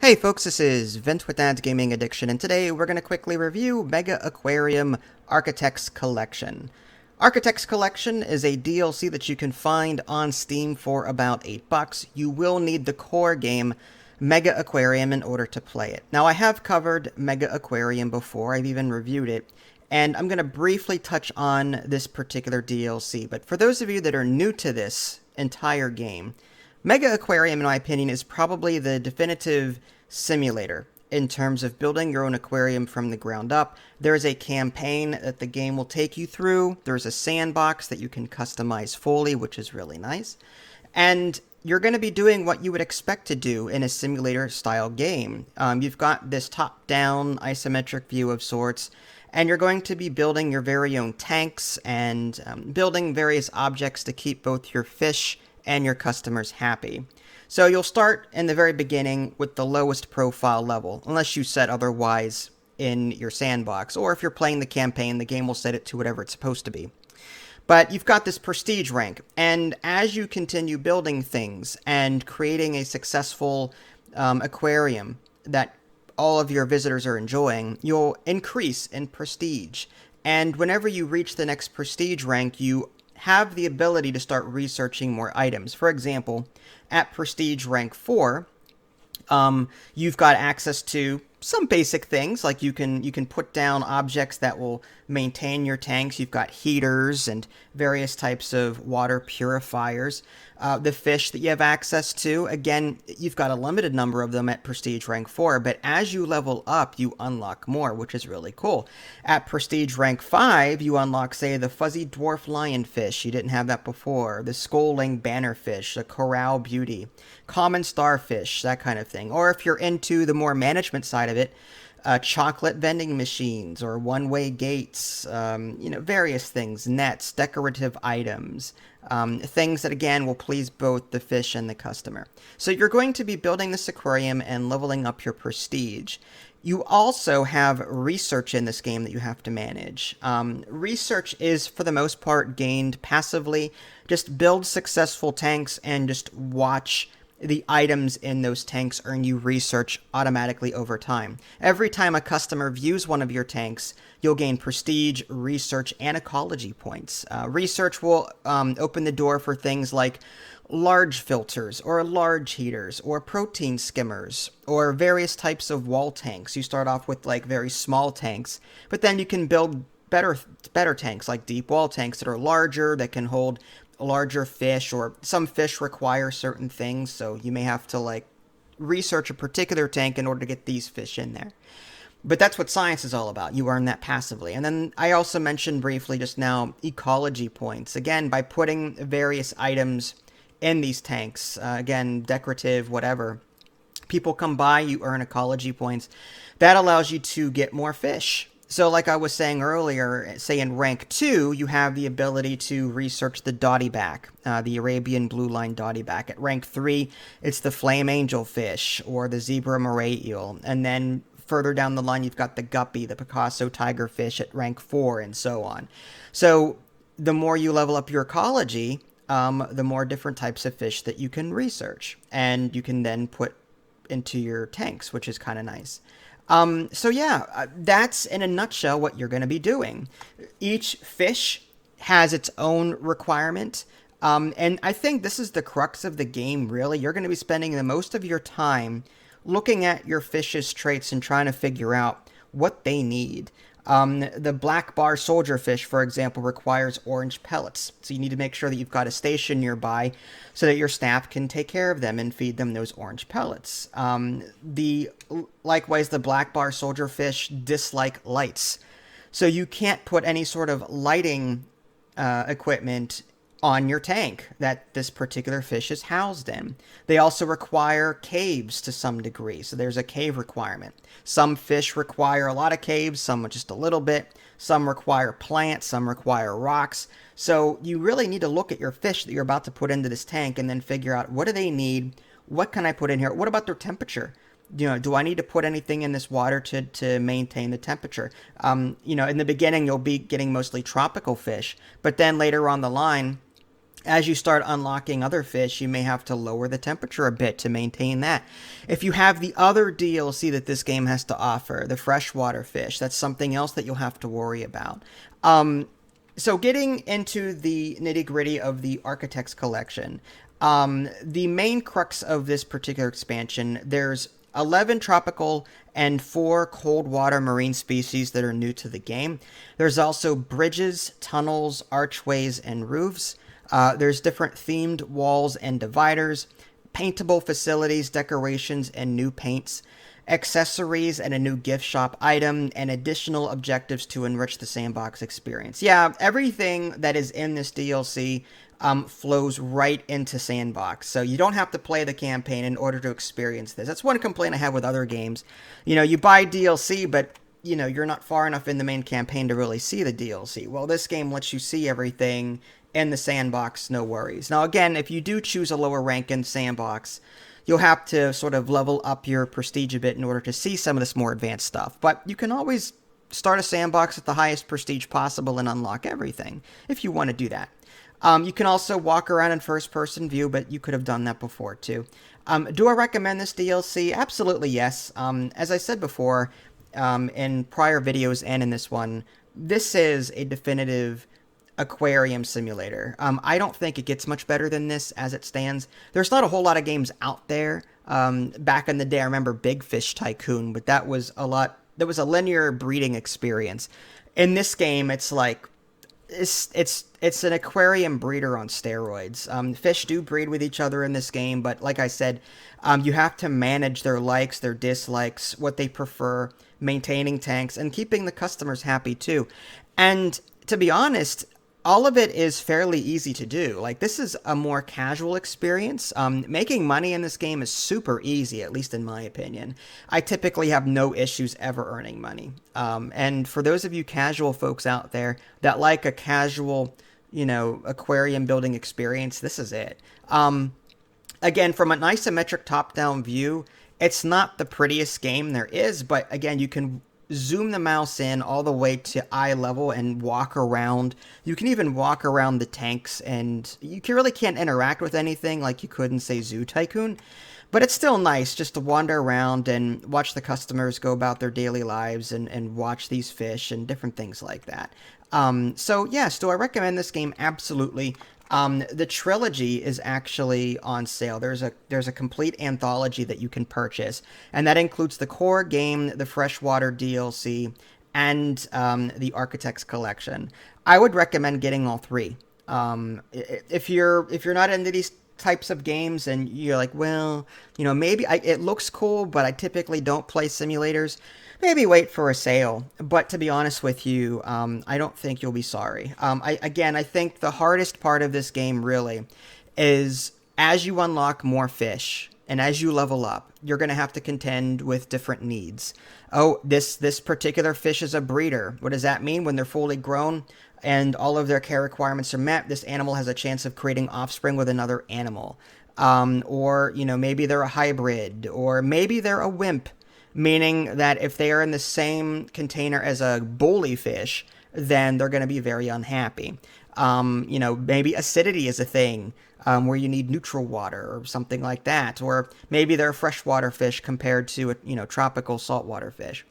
Hey folks, this is Vince with Dad's Gaming Addiction, and today we're going to quickly review Megaquarium Architects Collection. Architects Collection is a DLC that you can find on Steam for about $8. You will need the core game Megaquarium in order to play it. Now, I have covered Megaquarium before, I've even reviewed it, and I'm going to briefly touch on this particular DLC. But for those of you that are new to this entire game, Megaquarium, in my opinion, is probably the definitive simulator in terms of building your own aquarium from the ground up. There is a campaign that the game will take you through. There's a sandbox that you can customize fully, which is really nice. And you're going to be doing what you would expect to do in a simulator-style game. You've got this top-down isometric view of sorts, and you're going to be building your very own tanks and building various objects to keep both your fish and your customers happy. So you'll start in the very beginning with the lowest profile level, unless you set otherwise in your sandbox, or if you're playing the campaign, the game will set it to whatever it's supposed to be. But you've got this prestige rank, and as you continue building things and creating a successful aquarium that all of your visitors are enjoying, you'll increase in prestige. And whenever you reach the next prestige rank, you have the ability to start researching more items. For example, at prestige rank 4, you've got access to some basic things, like you can put down objects that will maintain your tanks. You've got heaters and various types of water purifiers. The fish that you have access to, again, you've got a limited number of them at prestige rank 4, but as you level up, you unlock more, which is really cool. At prestige rank 5, you unlock, say, the fuzzy dwarf lionfish. You didn't have that before. The scolding bannerfish, the coral beauty, common starfish, that kind of thing. Or if you're into the more management side of it, chocolate vending machines or one-way gates, various things, nets, decorative items, things that, again, will please both the fish and the customer. So you're going to be building this aquarium and leveling up your prestige. You also have research in this game that you have to manage. Research is, for the most part, gained passively. Just build successful tanks and just watch the items in those tanks earn you research automatically over time. Every time a customer views one of your tanks, you'll gain prestige, research, and ecology points. Research will open the door for things like large filters, or large heaters, or protein skimmers, or various types of wall tanks. You start off with like very small tanks, but then you can build better tanks, like deep wall tanks that are larger, that can hold larger fish, or some fish require certain things, so you may have to like research a particular tank in order to get these fish in there. But that's what science is all about. You earn that passively. And then I also mentioned briefly just now ecology points. Again, by putting various items in these tanks, again, decorative, whatever, people come by, you earn ecology points. That allows you to get more fish. So like I was saying earlier, say in rank 2, you have the ability to research the dottyback, the Arabian blue line dottyback. At rank 3, it's the flame angelfish or the zebra moray eel. And then further down the line, you've got the guppy, the Picasso tigerfish at rank 4, and so on. So the more you level up your ecology, the more different types of fish that you can research. And you can then put into your tanks, which is kind of nice. That's in a nutshell what you're going to be doing. Each fish has its own requirement, and I think this is the crux of the game, really. You're going to be spending the most of your time looking at your fish's traits and trying to figure out what they need. The black bar soldier fish, for example, requires orange pellets. So you need to make sure that you've got a station nearby so that your staff can take care of them and feed them those orange pellets. Likewise, the black bar soldier fish dislike lights. So you can't put any sort of lighting equipment on your tank that this particular fish is housed in. They also require caves to some degree, so there's a cave requirement. Some fish require a lot of caves, some just a little bit. Some require plants, some require rocks. So you really need to look at your fish that you're about to put into this tank and then figure out, what do they need? What can I put in here? What about their temperature? Do I need to put anything in this water to maintain the temperature? In the beginning, you'll be getting mostly tropical fish, but then later on the line, As you start unlocking other fish, you may have to lower the temperature a bit to maintain that. If you have the other DLC that this game has to offer, the freshwater fish, that's something else that you'll have to worry about. So getting into the nitty-gritty of the Architects Collection, the main crux of this particular expansion, there's 11 tropical and 4 cold water marine species that are new to the game. There's also bridges, tunnels, archways, and roofs. There's different themed walls and dividers, paintable facilities, decorations, and new paints, accessories, and a new gift shop item, and additional objectives to enrich the sandbox experience. Yeah, everything that is in this DLC flows right into Sandbox. So you don't have to play the campaign in order to experience this. That's one complaint I have with other games. You buy DLC, but you're not far enough in the main campaign to really see the DLC. Well, this game lets you see everything in the Sandbox, no worries. Now, again, if you do choose a lower rank in Sandbox, you'll have to sort of level up your prestige a bit in order to see some of this more advanced stuff. But you can always start a Sandbox at the highest prestige possible and unlock everything if you want to do that. You can also walk around in first-person view, but you could have done that before, too. Do I recommend this DLC? Absolutely, yes. As I said before, in prior videos and in this one, this is a definitive aquarium simulator. I don't think it gets much better than this as it stands. There's not a whole lot of games out there. Back in the day, I remember Big Fish Tycoon, but that was a linear breeding experience. In this game, it's like it's an aquarium breeder on steroids. Fish do breed with each other in this game, but like I said, you have to manage their likes, their dislikes, what they prefer, maintaining tanks, and keeping the customers happy too. And to be honest, all of it is fairly easy to do. Like, this is a more casual experience. Making money in this game is super easy, at least in my opinion. I typically have no issues ever earning money. And for those of you casual folks out there that like a casual, aquarium building experience, this is it. Again, from an isometric top-down view, it's not the prettiest game there is, but again, you can zoom the mouse in all the way to eye level and walk around. You can even walk around the tanks, and you really can't interact with anything like you could in, say, Zoo Tycoon. But it's still nice just to wander around and watch the customers go about their daily lives and watch these fish and different things like that. So yes, do I recommend this game? Absolutely. The trilogy is actually on sale. There's a complete anthology that you can purchase, and that includes the core game, the freshwater DLC, and the Architects Collection. I would recommend getting all three. If you're not into these types of games and you're like, well, maybe it looks cool, but I typically don't play simulators, maybe wait for a sale. But to be honest with you, I don't think you'll be sorry. I think the hardest part of this game really is as you unlock more fish and as you level up, you're going to have to contend with different needs. Oh, this particular fish is a breeder. What does that mean? When they're fully grown and all of their care requirements are met, this animal has a chance of creating offspring with another animal. Or maybe they're a hybrid, or maybe they're a wimp, meaning that if they are in the same container as a bully fish, then they're going to be very unhappy. Maybe acidity is a thing, where you need neutral water or something like that. Or maybe they're a freshwater fish compared to a tropical saltwater fish.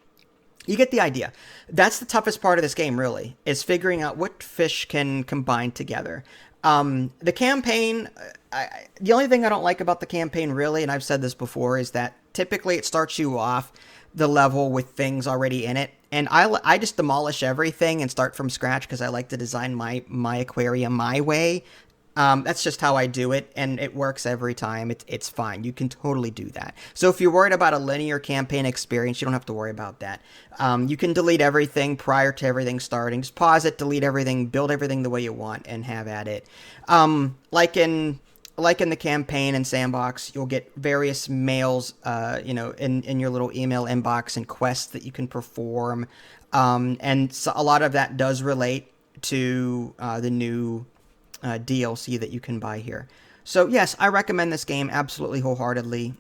You get the idea. That's the toughest part of this game, really, is figuring out what fish can combine together. The campaign, the only thing I don't like about the campaign, really, and I've said this before, is that typically it starts you off the level with things already in it. And I just demolish everything and start from scratch because I like to design my aquarium my way. That's just how I do it, and it works every time. It's fine. You can totally do that. So if you're worried about a linear campaign experience, you don't have to worry about that. You can delete everything prior to everything starting. Just pause it, delete everything, build everything the way you want, and have at it. Like in the campaign and Sandbox, you'll get various mails, in your little email inbox and quests that you can perform. And so a lot of that does relate to the new DLC that you can buy here. So yes, I recommend this game absolutely wholeheartedly.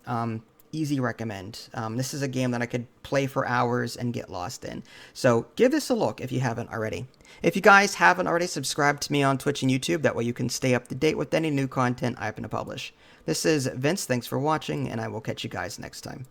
easy recommend. This is a game that I could play for hours and get lost in. So give this a look if you haven't already. If you guys haven't already, subscribed to me on Twitch and YouTube. That way you can stay up to date with any new content I happen to publish. This is Vince. Thanks for watching, and I will catch you guys next time.